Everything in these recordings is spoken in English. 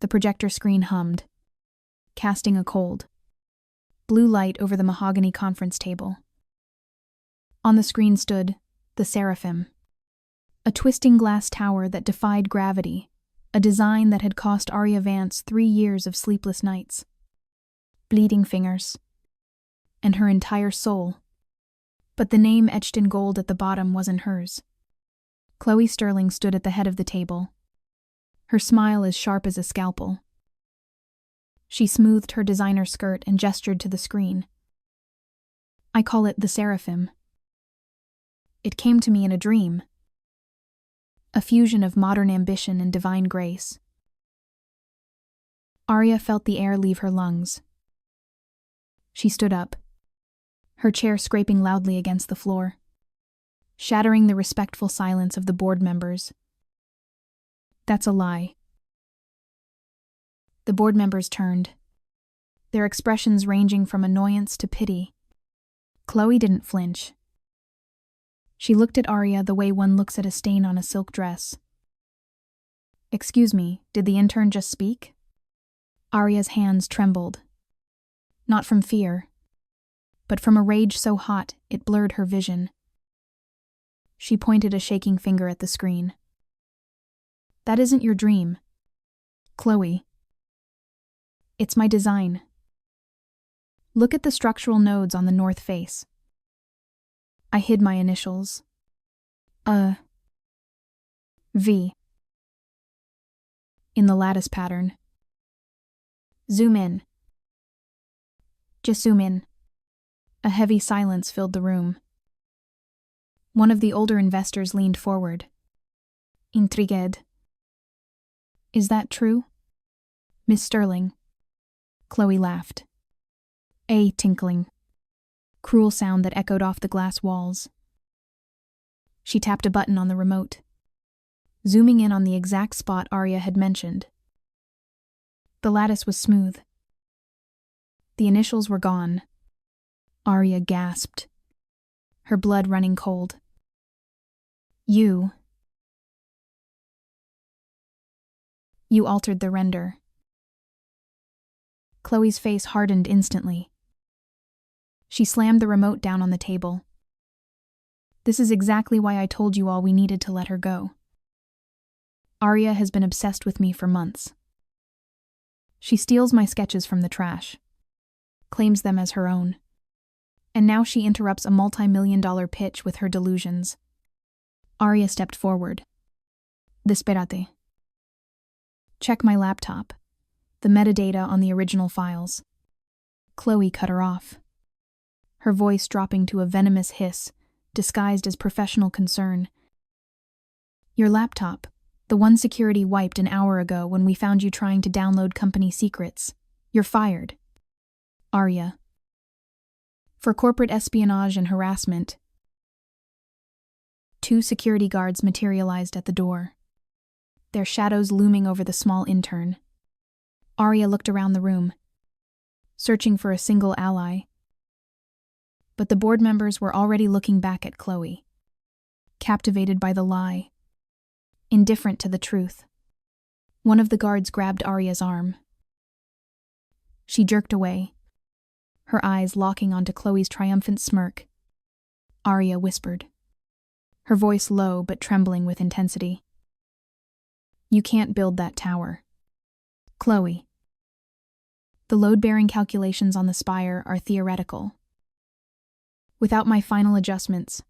The projector screen hummed, casting a cold, blue light over the mahogany conference table. On the screen stood the Seraphim, a twisting glass tower that defied gravity, a design that had cost Arya Vance 3 years of sleepless nights, bleeding fingers, and her entire soul. But the name etched in gold at the bottom wasn't hers. Chloe Sterling stood at the head of the table, her smile as sharp as a scalpel. She smoothed her designer skirt and gestured to the screen. I call it the Seraphim. It came to me in a dream, a fusion of modern ambition and divine grace. Arya felt the air leave her lungs. She stood up, her chair scraping loudly against the floor, shattering the respectful silence of the board members. That's a lie. The board members turned, their expressions ranging from annoyance to pity. Chloe didn't flinch. She looked at Arya the way one looks at a stain on a silk dress. Excuse me, did the intern just speak? Arya's hands trembled. Not from fear, but from a rage so hot it blurred her vision. She pointed a shaking finger at the screen. That isn't your dream, Chloe. It's my design. Look at the structural nodes on the north face. I hid my initials. V. In the lattice pattern. Zoom in. Just zoom in. A heavy silence filled the room. One of the older investors leaned forward. Intrigued. Is that true, Miss Sterling? Chloe laughed. A tinkling, cruel sound that echoed off the glass walls. She tapped a button on the remote, zooming in on the exact spot Arya had mentioned. The lattice was smooth. The initials were gone. Arya gasped, her blood running cold. You altered the render. Chloe's face hardened instantly. She slammed the remote down on the table. This is exactly why I told you all we needed to let her go. Arya has been obsessed with me for months. She steals my sketches from the trash, claims them as her own, and now she interrupts a multi-million-dollar pitch with her delusions. Arya stepped forward. Desperate. Check my laptop. The metadata on the original files. Chloe cut her off, her voice dropping to a venomous hiss, disguised as professional concern. Your laptop, the one security wiped an hour ago when we found you trying to download company secrets. You're fired. Arya. For corporate espionage and harassment. 2 security guards materialized at the door, their shadows looming over the small intern. Arya looked around the room, searching for a single ally. But the board members were already looking back at Chloe, captivated by the lie, indifferent to the truth. One of the guards grabbed Arya's arm. She jerked away, her eyes locking onto Chloe's triumphant smirk. Arya whispered, her voice low but trembling with intensity. You can't build that tower, Chloe. The load-bearing calculations on the spire are theoretical. Without my final adjustments,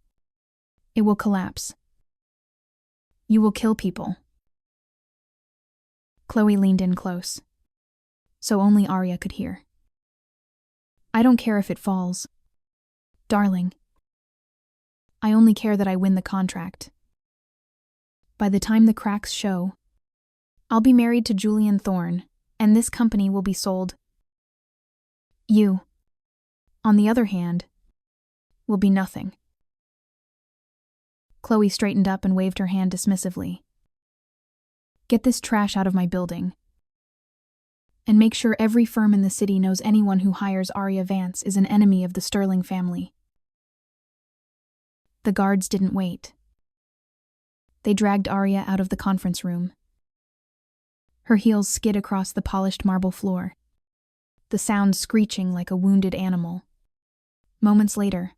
it will collapse. You will kill people. Chloe leaned in close, so only Arya could hear. I don't care if it falls, darling. I only care that I win the contract. By the time the cracks show, I'll be married to Julian Thorne, and this company will be sold. You, on the other hand, will be nothing. Chloe straightened up and waved her hand dismissively. Get this trash out of my building. And make sure every firm in the city knows anyone who hires Arya Vance is an enemy of the Sterling family. The guards didn't wait. They dragged Arya out of the conference room. Her heels skid across the polished marble floor, the sound screeching like a wounded animal. Moments later,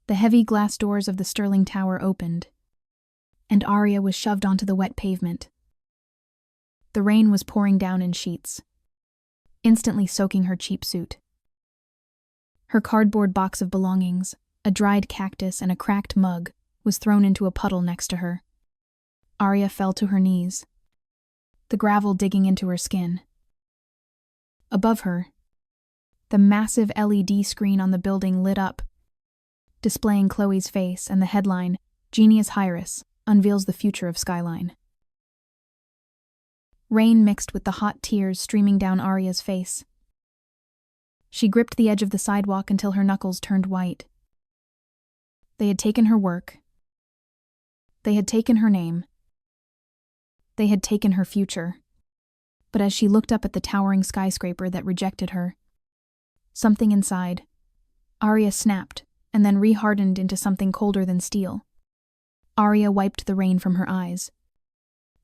the heavy glass doors of the Sterling Tower opened, and Arya was shoved onto the wet pavement. The rain was pouring down in sheets, instantly soaking her cheap suit. Her cardboard box of belongings, a dried cactus and a cracked mug, was thrown into a puddle next to her. Arya fell to her knees, the gravel digging into her skin. Above her, the massive LED screen on the building lit up, displaying Chloe's face and the headline, "Genius Hyrus unveils the future of Skyline." Rain mixed with the hot tears streaming down Arya's face. She gripped the edge of the sidewalk until her knuckles turned white. They had taken her work. They had taken her name. They had taken her future. But as she looked up at the towering skyscraper that rejected her, something inside, Arya snapped and then rehardened into something colder than steel. Arya wiped the rain from her eyes,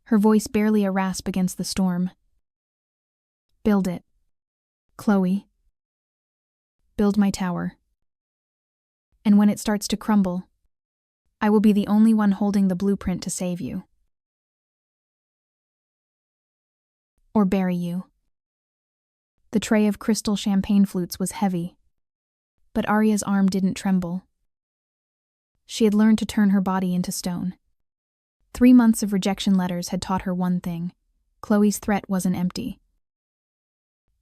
her voice barely a rasp against the storm. "Build it, Chloe. Build my tower. And when it starts to crumble, I will be the only one holding the blueprint to save you. Or bury you." The tray of crystal champagne flutes was heavy, but Arya's arm didn't tremble. She had learned to turn her body into stone. 3 months of rejection letters had taught her one thing: Chloe's threat wasn't empty.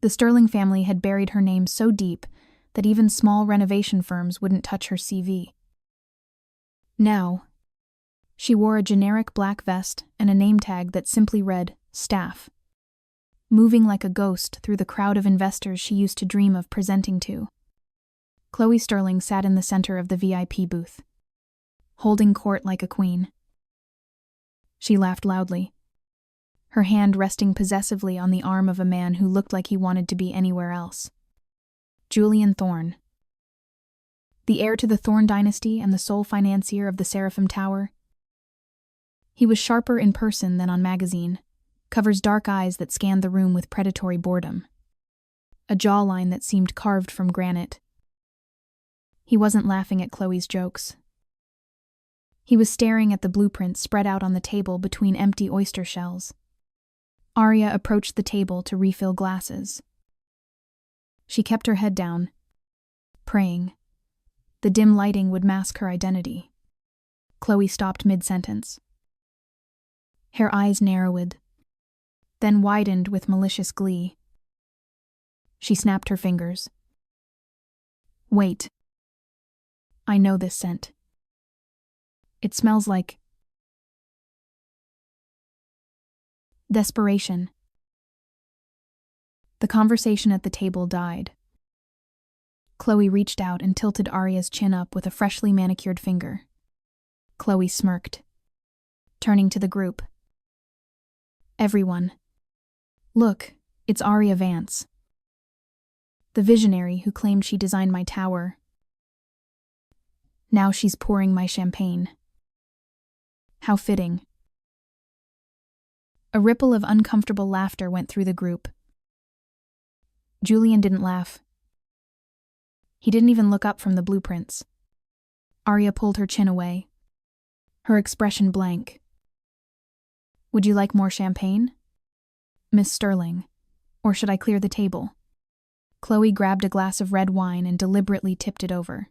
The Sterling family had buried her name so deep that even small renovation firms wouldn't touch her CV. Now, she wore a generic black vest and a name tag that simply read, "Staff," moving like a ghost through the crowd of investors she used to dream of presenting to. Chloe Sterling sat in the center of the VIP booth, holding court like a queen. She laughed loudly, her hand resting possessively on the arm of a man who looked like he wanted to be anywhere else. Julian Thorne. The heir to the Thorne dynasty and the sole financier of the Seraphim Tower. He was sharper in person than on magazine, Cover's dark eyes that scanned the room with predatory boredom, a jawline that seemed carved from granite. He wasn't laughing at Chloe's jokes. He was staring at the blueprint spread out on the table between empty oyster shells. Arya approached the table to refill glasses. She kept her head down, praying. The dim lighting would mask her identity. Chloe stopped mid-sentence. Her eyes narrowed, then widened with malicious glee. She snapped her fingers. "Wait. I know this scent. It smells like desperation." The conversation at the table died. Chloe reached out and tilted Arya's chin up with a freshly manicured finger. Chloe smirked, turning to the group. "Everyone. Look, it's Arya Vance, the visionary who claimed she designed my tower. Now she's pouring my champagne. How fitting." A ripple of uncomfortable laughter went through the group. Julian didn't laugh. He didn't even look up from the blueprints. Arya pulled her chin away, her expression blank. "Would you like more champagne, Miss Sterling, or should I clear the table?" Chloe grabbed a glass of red wine and deliberately tipped it over.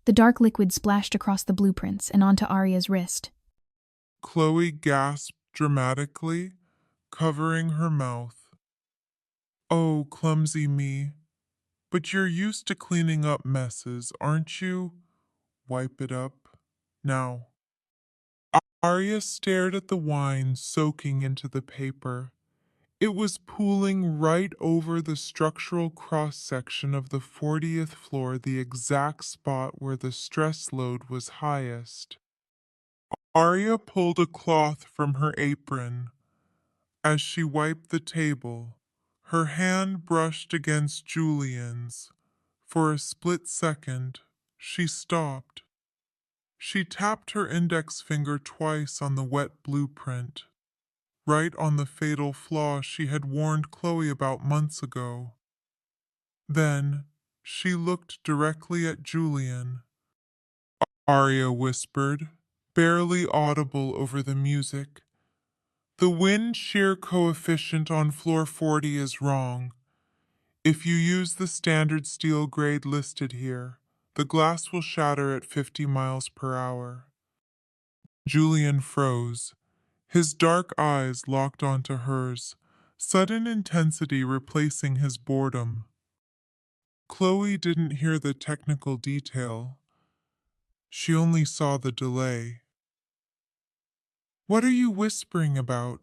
The dark liquid splashed across the blueprints and onto Arya's wrist. Chloe gasped dramatically, covering her mouth. "Oh, clumsy me. But you're used to cleaning up messes, aren't you? Wipe it up. Now." Arya stared at the wine soaking into the paper. It was pooling right over the structural cross-section of the 40th floor, the exact spot where the stress load was highest. Arya pulled a cloth from her apron. As she wiped the table, her hand brushed against Julian's. For a split second, she stopped. She tapped her index finger twice on the wet blueprint. right on the fatal flaw she had warned Chloe about months ago. Then she looked directly at Julian. Arya whispered, barely audible over the music. The wind shear coefficient on floor 40 is wrong. If you use the standard steel grade listed here, the glass will shatter at 50 miles per hour. Julian froze, his dark eyes locked onto hers, sudden intensity replacing his boredom. Chloe didn't hear the technical detail. She only saw the delay. What are you whispering about?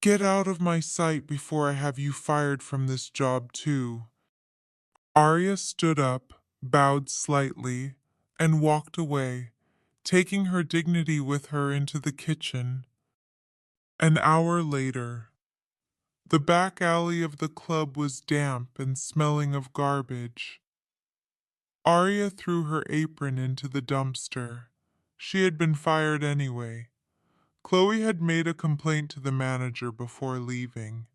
Get out of my sight before I have you fired from this job, too. Arya stood up, bowed slightly, and walked away, taking her dignity with her into the kitchen. An hour later, the back alley of the club was damp and smelling of garbage. Arya threw her apron into the dumpster. She had been fired anyway. Chloe had made a complaint to the manager before leaving.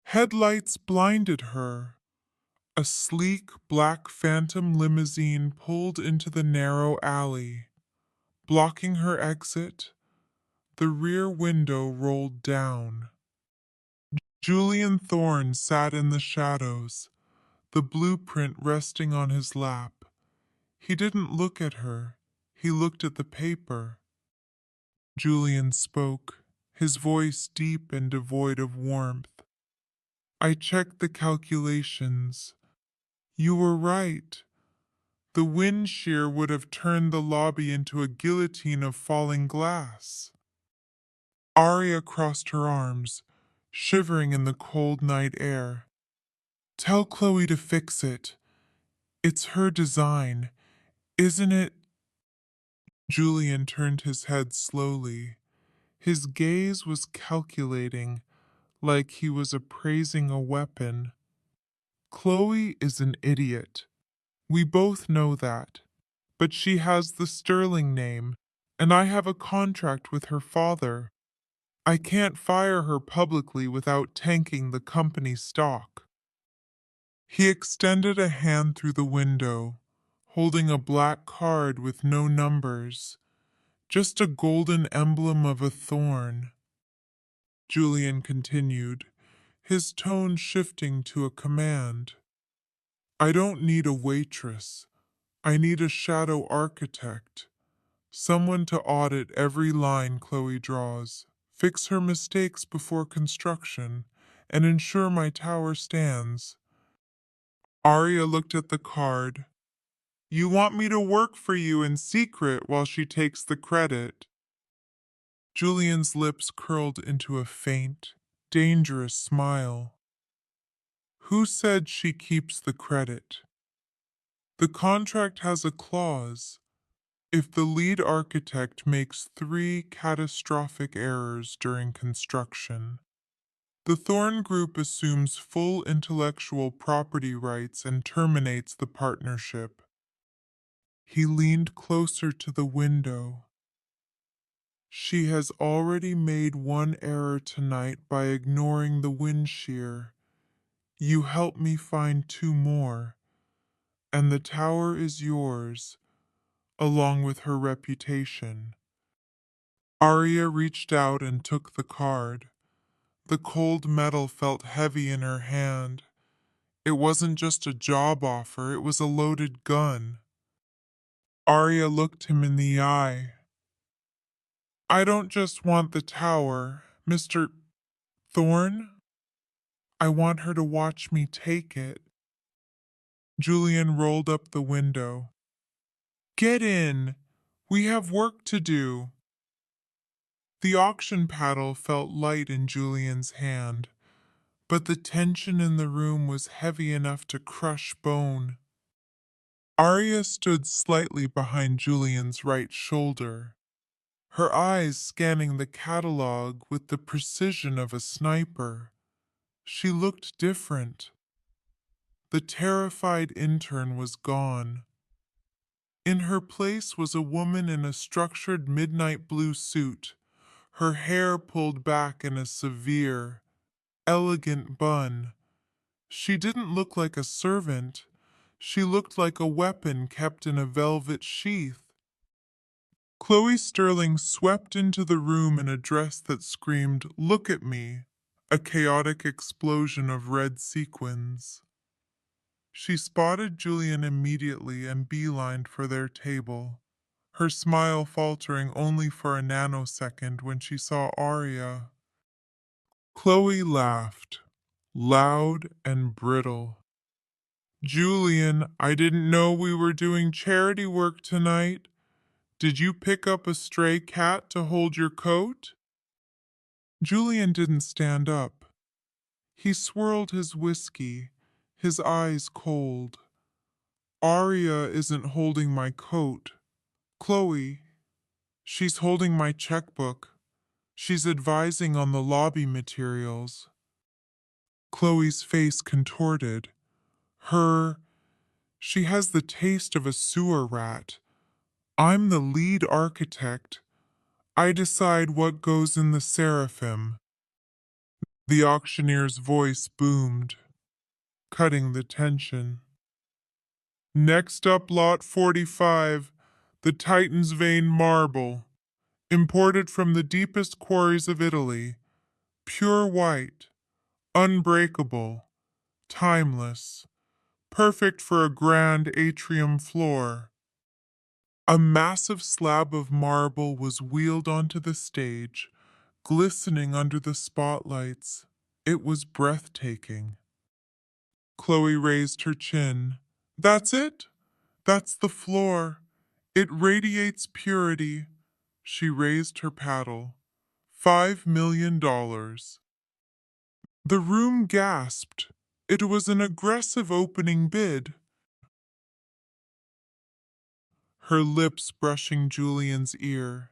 Headlights blinded her. A sleek black phantom limousine pulled into the narrow alley. Blocking her exit, the rear window rolled down. Julian Thorne sat in the shadows, the blueprint resting on his lap. He didn't look at her, he looked at the paper. Julian spoke, his voice deep and devoid of warmth. I checked the calculations. You were right. The wind shear would have turned the lobby into a guillotine of falling glass. Arya crossed her arms, shivering in the cold night air. Tell Chloe to fix it. It's her design, isn't it? Julian turned his head slowly. His gaze was calculating, like he was appraising a weapon. Chloe is an idiot. We both know that. But she has the Sterling name, and I have a contract with her father. I can't fire her publicly without tanking the company's stock. He extended a hand through the window, holding a black card with no numbers, just a golden emblem of a thorn. Julian continued, his tone shifting to a command. I don't need a waitress. I need a shadow architect. Someone to audit every line Chloe draws, fix her mistakes before construction, and ensure my tower stands. Arya looked at the card. You want me to work for you in secret while she takes the credit. Julian's lips curled into a faint, dangerous smile. Who said she keeps the credit? The contract has a clause. If the lead architect makes 3 catastrophic errors during construction, the Thorne Group assumes full intellectual property rights and terminates the partnership. He leaned closer to the window. She has already made 1 error tonight by ignoring the wind shear. You help me find 2 more, and the tower is yours, along with her reputation. Arya reached out and took the card. The cold metal felt heavy in her hand. It wasn't just a job offer, it was a loaded gun. Arya looked him in the eye. I don't just want the tower, Mr. Thorne. I want her to watch me take it. Julian rolled up the window. Get in! We have work to do. The auction paddle felt light in Julian's hand, but the tension in the room was heavy enough to crush bone. Arya stood slightly behind Julian's right shoulder, her eyes scanning the catalog with the precision of a sniper. She looked different. The terrified intern was gone. In her place was a woman in a structured midnight blue suit, her hair pulled back in a severe, elegant bun. She didn't look like a servant. She looked like a weapon kept in a velvet sheath. Chloe Sterling swept into the room in a dress that screamed, "Look at me," a chaotic explosion of red sequins. She spotted Julian immediately and beelined for their table, her smile faltering only for a nanosecond when she saw Arya. Chloe laughed, loud and brittle. "Julian, I didn't know we were doing charity work tonight. Did you pick up a stray cat to hold your coat?" Julian didn't stand up. He swirled his whiskey, his eyes cold. "Arya isn't holding my coat. Chloe, she's holding my checkbook. She's advising on the lobby materials." Chloe's face contorted. She has the taste of a sewer rat. "I'm the lead architect. I decide what goes in the seraphim." The auctioneer's voice boomed, cutting the tension. "Next up, lot 45, the Titan's vein marble, imported from the deepest quarries of Italy, pure white, unbreakable, timeless, perfect for a grand atrium floor." A massive slab of marble was wheeled onto the stage, glistening under the spotlights. It was breathtaking. Chloe raised her chin. "That's it? That's the floor. It radiates purity." She raised her paddle. $5 million. The room gasped. It was an aggressive opening bid. Her lips brushing Julian's ear,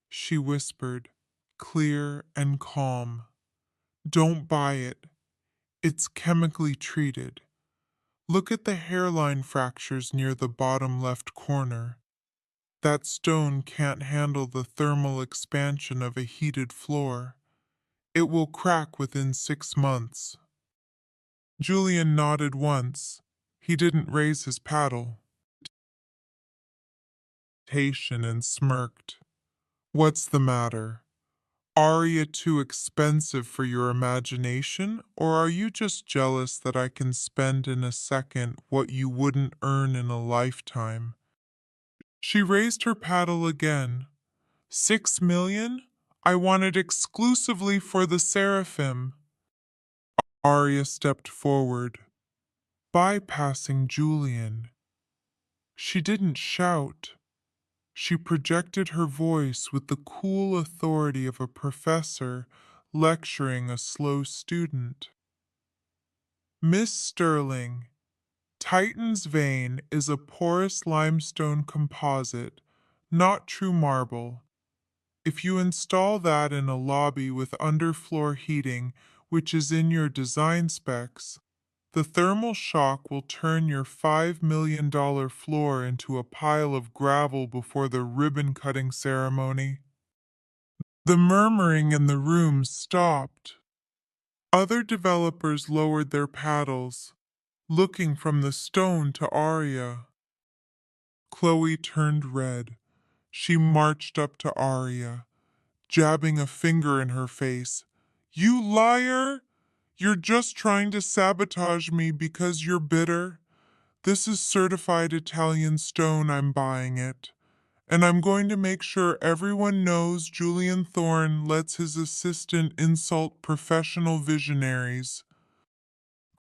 she whispered, clear and calm, "Don't buy it. It's chemically treated. Look at the hairline fractures near the bottom left corner. That stone can't handle the thermal expansion of a heated floor. It will crack within 6 months." Julian nodded once. He didn't raise his paddle. And smirked. "What's the matter? Aria too expensive for your imagination, or are you just jealous that I can spend in a second what you wouldn't earn in a lifetime?" She raised her paddle again. 6 million? I want it exclusively for the seraphim." Arya stepped forward, bypassing Julian. She didn't shout. She projected her voice with the cool authority of a professor lecturing a slow student. "Miss Sterling, Titan's vein is a porous limestone composite, not true marble. If you install that in a lobby with underfloor heating, which is in your design specs, the thermal shock will turn your $5 million floor into a pile of gravel before the ribbon-cutting ceremony." The murmuring in the room stopped. Other developers lowered their paddles, looking from the stone to Arya. Chloe turned red. She marched up to Arya, jabbing a finger in her face. "You liar! You're just trying to sabotage me because you're bitter. This is certified Italian stone, I'm buying it. And I'm going to make sure everyone knows Julian Thorne lets his assistant insult professional visionaries."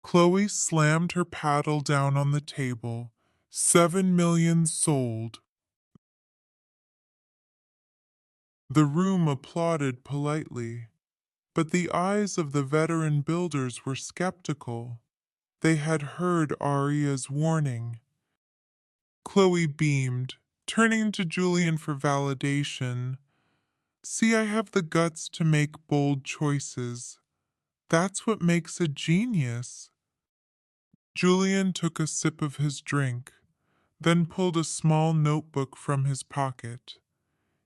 Chloe slammed her paddle down on the table. 7 million sold. The room applauded politely, but the eyes of the veteran builders were skeptical. They had heard Aria's warning. Chloe beamed, turning to Julian for validation. "See, I have the guts to make bold choices. That's what makes a genius." Julian took a sip of his drink, then pulled a small notebook from his pocket.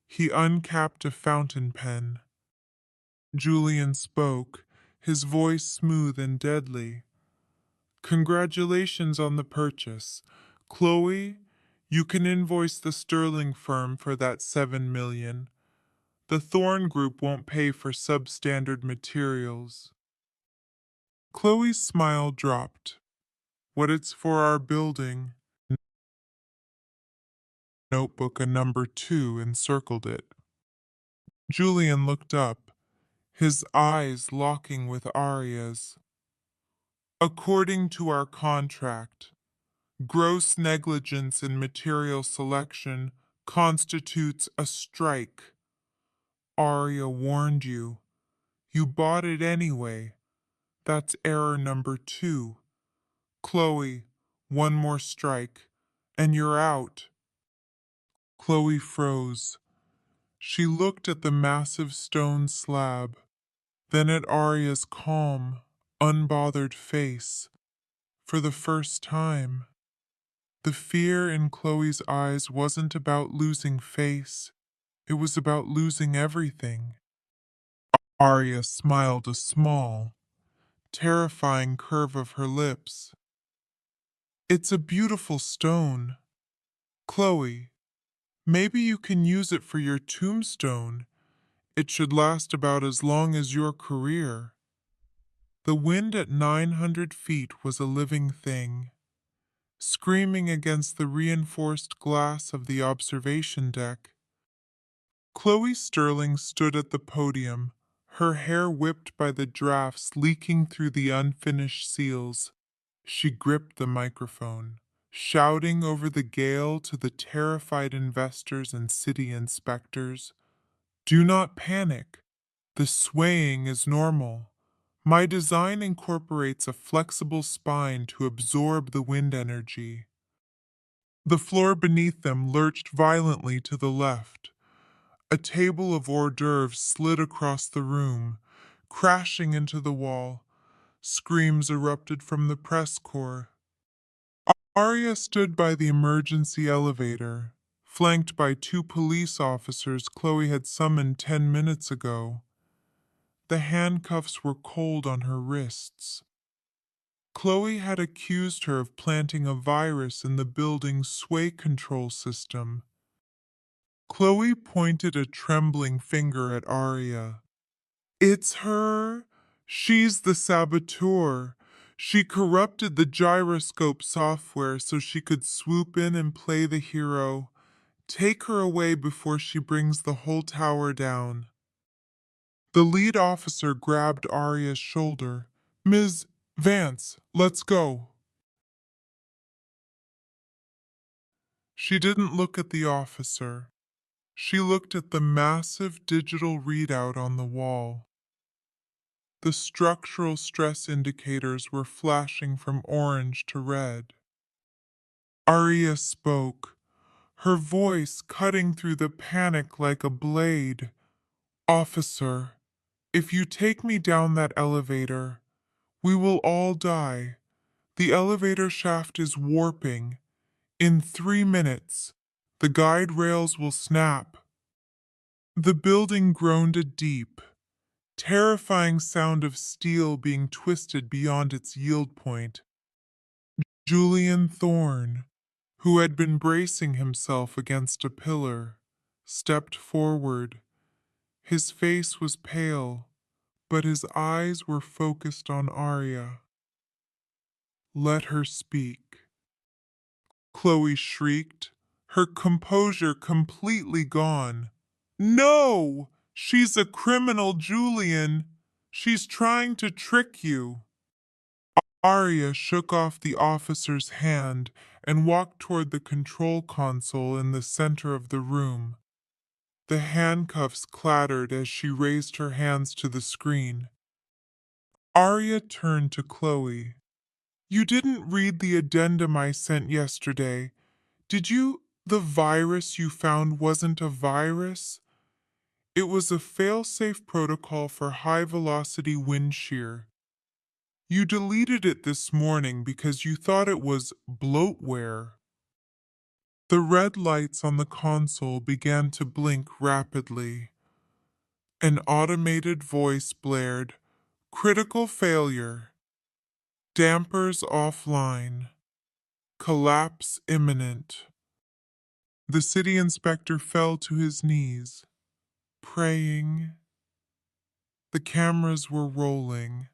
He uncapped a fountain pen. Julian spoke, his voice smooth and deadly. Congratulations on the purchase. Chloe, you can invoice the Sterling firm for that 7 million. The Thorn Group won't pay for substandard materials. Chloe's smile dropped. What it's for our building. Notebook a number 2 encircled it. Julian looked up, his eyes locking with Arya's. According to our contract, gross negligence in material selection constitutes a strike. Arya warned you. You bought it anyway. That's error number 2. Chloe, one more strike, and you're out. Chloe froze. She looked at the massive stone slab, then at Arya's calm, unbothered face. For the first time, the fear in Chloe's eyes wasn't about losing face, it was about losing everything. Arya smiled a small, terrifying curve of her lips. It's a beautiful stone. Chloe, maybe you can use it for your tombstone. It should last about as long as your career. The wind at 900 feet was a living thing, screaming against the reinforced glass of the observation deck. Chloe Sterling stood at the podium, her hair whipped by the drafts leaking through the unfinished seals. She gripped the microphone, shouting over the gale to the terrified investors and city inspectors. Do not panic. The swaying is normal. My design incorporates a flexible spine to absorb the wind energy. The floor beneath them lurched violently to the left. A table of hors d'oeuvres slid across the room, crashing into the wall. Screams erupted from the press corps. Arya stood by the emergency elevator, flanked by 2 police officers Chloe had summoned 10 minutes ago. The handcuffs were cold on her wrists. Chloe had accused her of planting a virus in the building's sway control system. Chloe pointed a trembling finger at Arya. It's her. She's the saboteur. She corrupted the gyroscope software so she could swoop in and play the hero. Take her away before she brings the whole tower down. The lead officer grabbed Arya's shoulder. Ms. Vance, let's go. She didn't look at the officer. She looked at the massive digital readout on the wall. The structural stress indicators were flashing from orange to red. Arya spoke, her voice cutting through the panic like a blade. Officer, if you take me down that elevator, we will all die. The elevator shaft is warping. In 3 minutes, the guide rails will snap. The building groaned a deep, terrifying sound of steel being twisted beyond its yield point. Julian Thorne, who had been bracing himself against a pillar, stepped forward. His face was pale, but his eyes were focused on Arya. Let her speak. Chloe shrieked, her composure completely gone. No! She's a criminal, Julian. She's trying to trick you. Arya shook off the officer's hand and walked toward the control console in the center of the room. The handcuffs clattered as she raised her hands to the screen. Arya turned to Chloe. You didn't read the addendum I sent yesterday. Did you? The virus you found wasn't a virus? It was a fail-safe protocol for high-velocity wind shear. You deleted it this morning because you thought it was bloatware. The red lights on the console began to blink rapidly. An automated voice blared, "Critical failure. Dampers offline. Collapse imminent." The city inspector fell to his knees, praying. The cameras were rolling,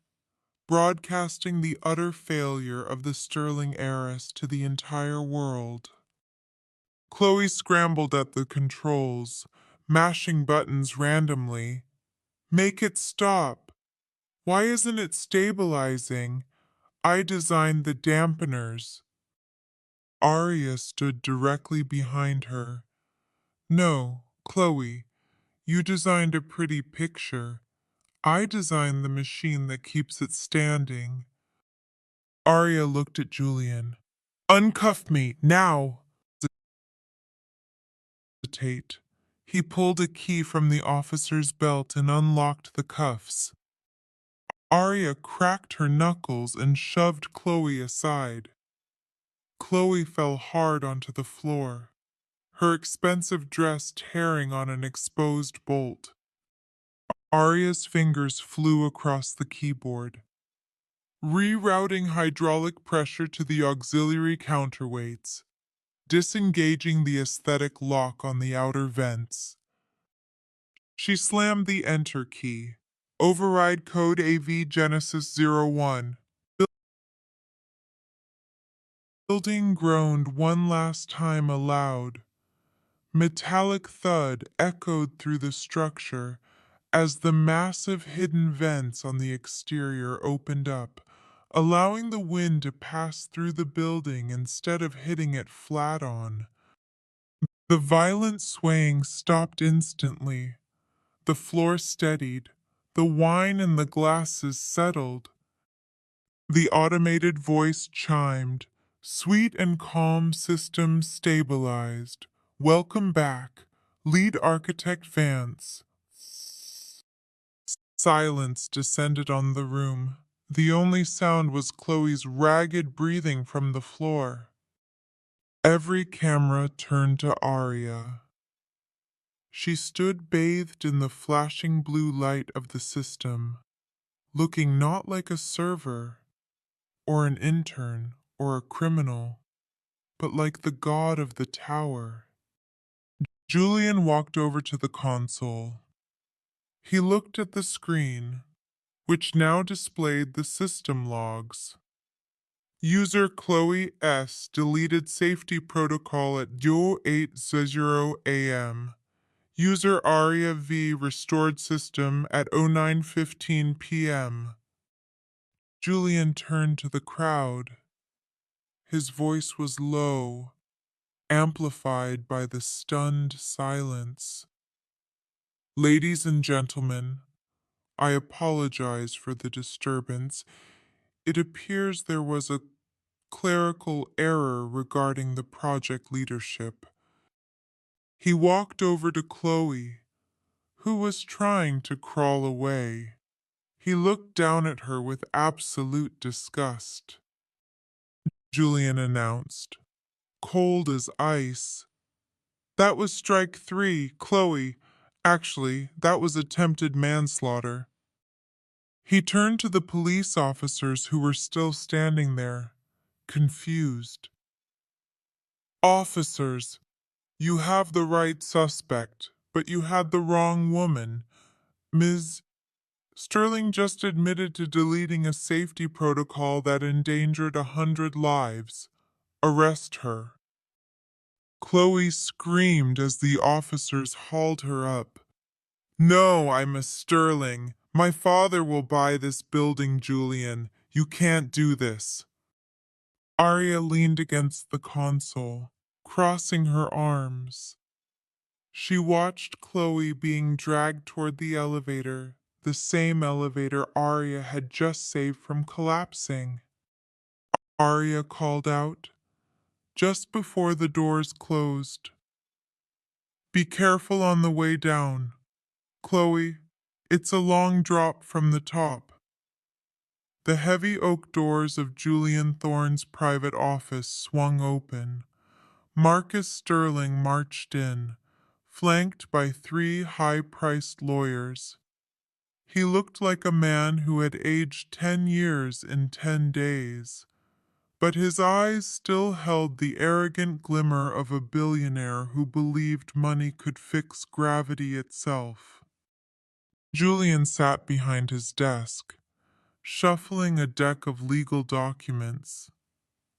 broadcasting the utter failure of the Sterling heiress to the entire world. Chloe scrambled at the controls, mashing buttons randomly. "Make it stop. Why isn't it stabilizing? I designed the dampeners." Arya stood directly behind her. "No, Chloe, you designed a pretty picture. I designed the machine that keeps it standing." Arya looked at Julian. "Uncuff me, now!" Hesitate. He pulled a key from the officer's belt and unlocked the cuffs. Arya cracked her knuckles and shoved Chloe aside. Chloe fell hard onto the floor, her expensive dress tearing on an exposed bolt. Arya's fingers flew across the keyboard, rerouting hydraulic pressure to the auxiliary counterweights, disengaging the aesthetic lock on the outer vents. She slammed the Enter key. "Override code AV Genesis 01. Building groaned one last time aloud. Metallic thud echoed through the structure as the massive hidden vents on the exterior opened up, allowing the wind to pass through the building instead of hitting it flat on. The violent swaying stopped instantly. The floor steadied. The wine in the glasses settled. The automated voice chimed. "Sweet and calm system stabilized. Welcome back, lead architect Vance." Silence descended on the room. The only sound was Chloe's ragged breathing from the floor. Every camera turned to Arya. She stood bathed in the flashing blue light of the system, looking not like a server, or an intern, or a criminal, but like the god of the tower. Julian walked over to the console. He looked at the screen, which now displayed the system logs. User Chloe S. deleted safety protocol at 08:00 a.m. User Aria V restored system at 09:15 p.m. Julian turned to the crowd. His voice was low, amplified by the stunned silence. "Ladies and gentlemen, I apologize for the disturbance. It appears there was a clerical error regarding the project leadership." He walked over to Chloe, who was trying to crawl away. He looked down at her with absolute disgust. Julian announced, cold as ice. "That was strike 3, Chloe. Actually, that was attempted manslaughter." He turned to the police officers who were still standing there, confused. "Officers, you have the right suspect, but you had the wrong woman. Ms. Sterling just admitted to deleting a safety protocol that endangered 100 lives. Arrest her." Chloe screamed as the officers hauled her up. "No, I'm a Sterling. My father will buy this building, Julian. You can't do this." Arya leaned against the console, crossing her arms. She watched Chloe being dragged toward the elevator, the same elevator Arya had just saved from collapsing. Arya called out, just before the doors closed, "Be careful on the way down. Chloe, it's a long drop from the top." The heavy oak doors of Julian Thorne's private office swung open. Marcus Sterling marched in, flanked by 3 high-priced lawyers. He looked like a man who had aged 10 years in 10 days, but his eyes still held the arrogant glimmer of a billionaire who believed money could fix gravity itself. Julian sat behind his desk, shuffling a deck of legal documents.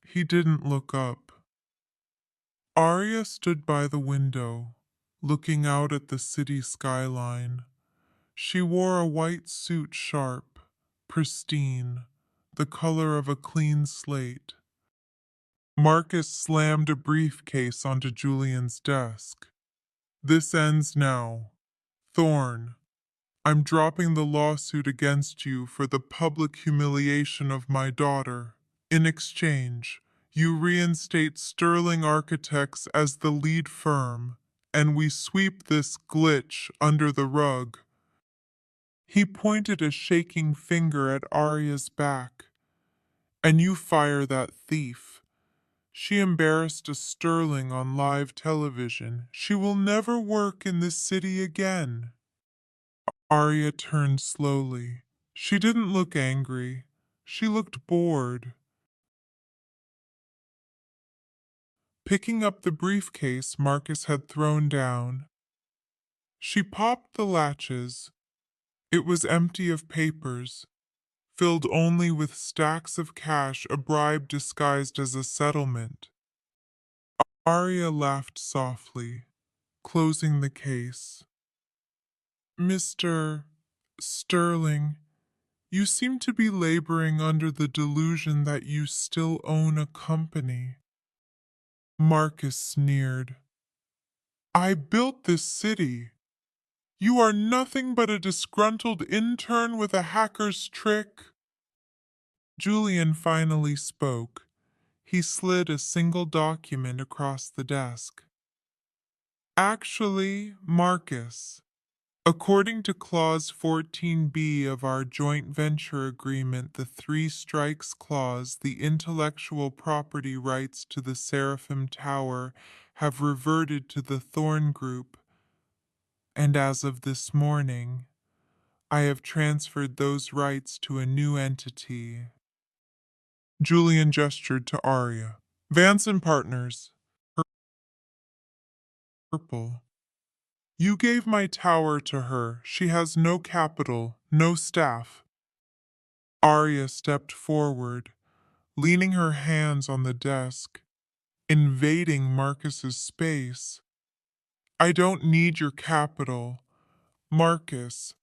He didn't look up. Arya stood by the window, looking out at the city skyline. She wore a white suit, sharp, pristine, the color of a clean slate. Marcus slammed a briefcase onto Julian's desk. This ends now. Thorn, I'm dropping the lawsuit against you for the public humiliation of my daughter. In exchange, you reinstate Sterling Architects as the lead firm, and we sweep this glitch under the rug. He pointed a shaking finger at Arya's back. And you fire that thief. She embarrassed a Sterling on live television. She will never work in this city again. Arya turned slowly. She didn't look angry. She looked bored. Picking up the briefcase Marcus had thrown down, she popped the latches. It was empty of papers, filled only with stacks of cash, a bribe disguised as a settlement. Arya laughed softly, closing the case. Mr. Sterling, you seem to be laboring under the delusion that you still own a company. Marcus sneered. I built this city. You are nothing but a disgruntled intern with a hacker's trick. Julian finally spoke. He slid a single document across the desk. Actually, Marcus, according to Clause 14b of our joint venture agreement, the Three Strikes Clause, the intellectual property rights to the Seraphim Tower have reverted to the Thorn Group, and as of this morning, I have transferred those rights to a new entity. Julian gestured to Arya. Vance and Partners. Purple. You gave my tower to her. She has no capital, no staff. Arya stepped forward, leaning her hands on the desk, invading Marcus's space. I don't need your capital. Marcus,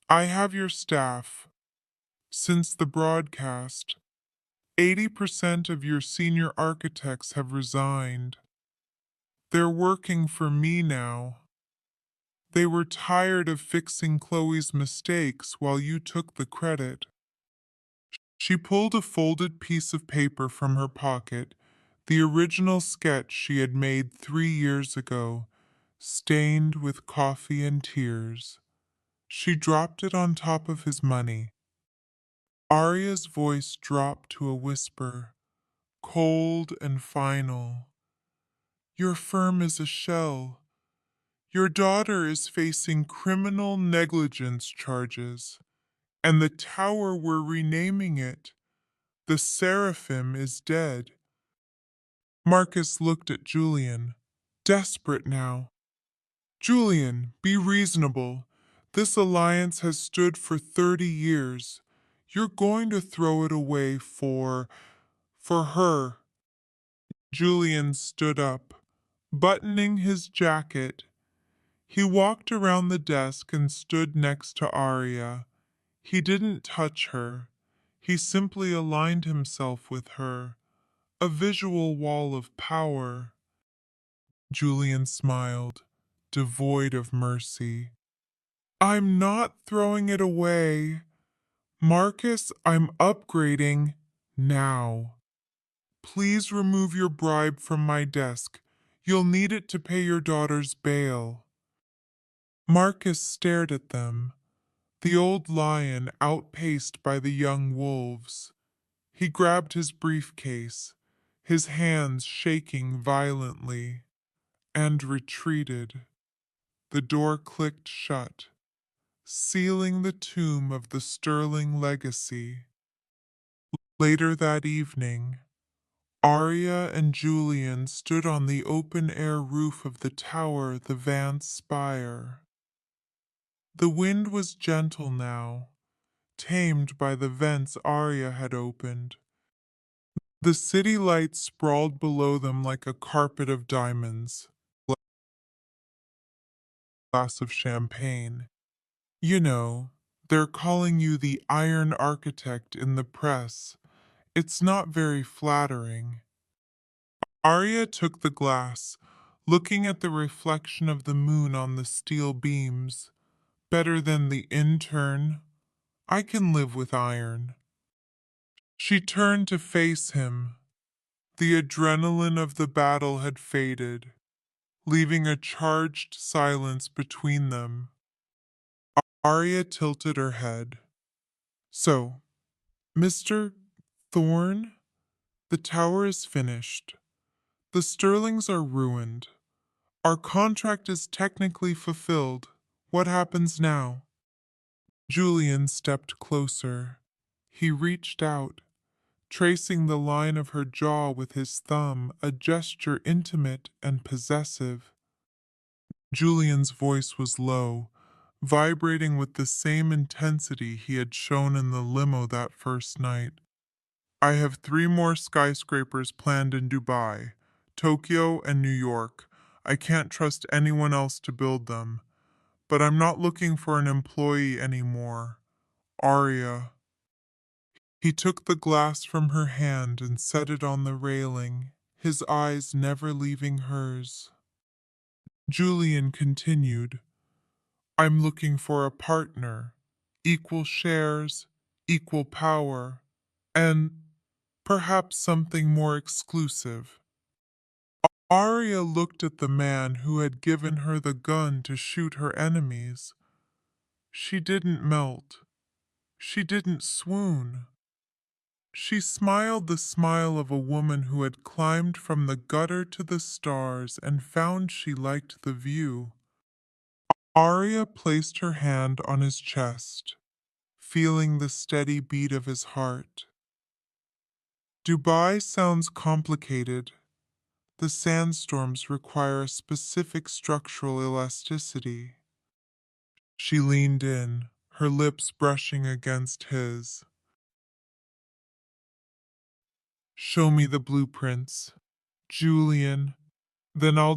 I have your staff. Since the broadcast, 80% of your senior architects have resigned. They're working for me now. They were tired of fixing Chloe's mistakes while you took the credit. She pulled a folded piece of paper from her pocket, the original sketch she had made 3 years ago, stained with coffee and tears. She dropped it on top of his money. Arya's voice dropped to a whisper, cold and final. Your firm is a shell. Your daughter is facing criminal negligence charges, and the tower we're renaming it, the Seraphim, is dead. Marcus looked at Julian, desperate now. Julian, be reasonable. This alliance has stood for 30 years. You're going to throw it away for her. Julian stood up, buttoning his jacket. He walked around the desk and stood next to Arya. He didn't touch her. He simply aligned himself with her, a visual wall of power. Julian smiled, devoid of mercy. I'm not throwing it away. Marcus, I'm upgrading now. Please remove your bribe from my desk. You'll need it to pay your daughter's bail. Marcus stared at them, the old lion outpaced by the young wolves. He grabbed his briefcase, his hands shaking violently, and retreated. The door clicked shut, sealing the tomb of the Sterling legacy. Later that evening, Arya and Julian stood on the open-air roof of the tower, the Vance spire. The wind was gentle now, tamed by the vents Arya had opened. The city lights sprawled below them like a carpet of diamonds. Glass of champagne. You know, they're calling you the Iron Architect in the press. It's not very flattering. Arya took the glass, looking at the reflection of the moon on the steel beams. Better than the intern. I can live with iron. She turned to face him. The adrenaline of the battle had faded, leaving a charged silence between them. Arya tilted her head. So, Mr. Thorne, the tower is finished. The Sterlings are ruined. Our contract is technically fulfilled. What happens now? Julian stepped closer. He reached out, tracing the line of her jaw with his thumb, a gesture intimate and possessive. Julian's voice was low, vibrating with the same intensity he had shown in the limo that first night. I have 3 more skyscrapers planned in Dubai, Tokyo, and New York. I can't trust anyone else to build them. But I'm not looking for an employee anymore. Arya. He took the glass from her hand and set it on the railing, his eyes never leaving hers. Julian continued, I'm looking for a partner, equal shares, equal power, and perhaps something more exclusive. Arya looked at the man who had given her the gun to shoot her enemies. She didn't melt. She didn't swoon. She smiled the smile of a woman who had climbed from the gutter to the stars and found she liked the view. Arya placed her hand on his chest, feeling the steady beat of his heart. Dubai sounds complicated. The sandstorms require a specific structural elasticity. She leaned in, her lips brushing against his. Show me the blueprints, Julian, then I'll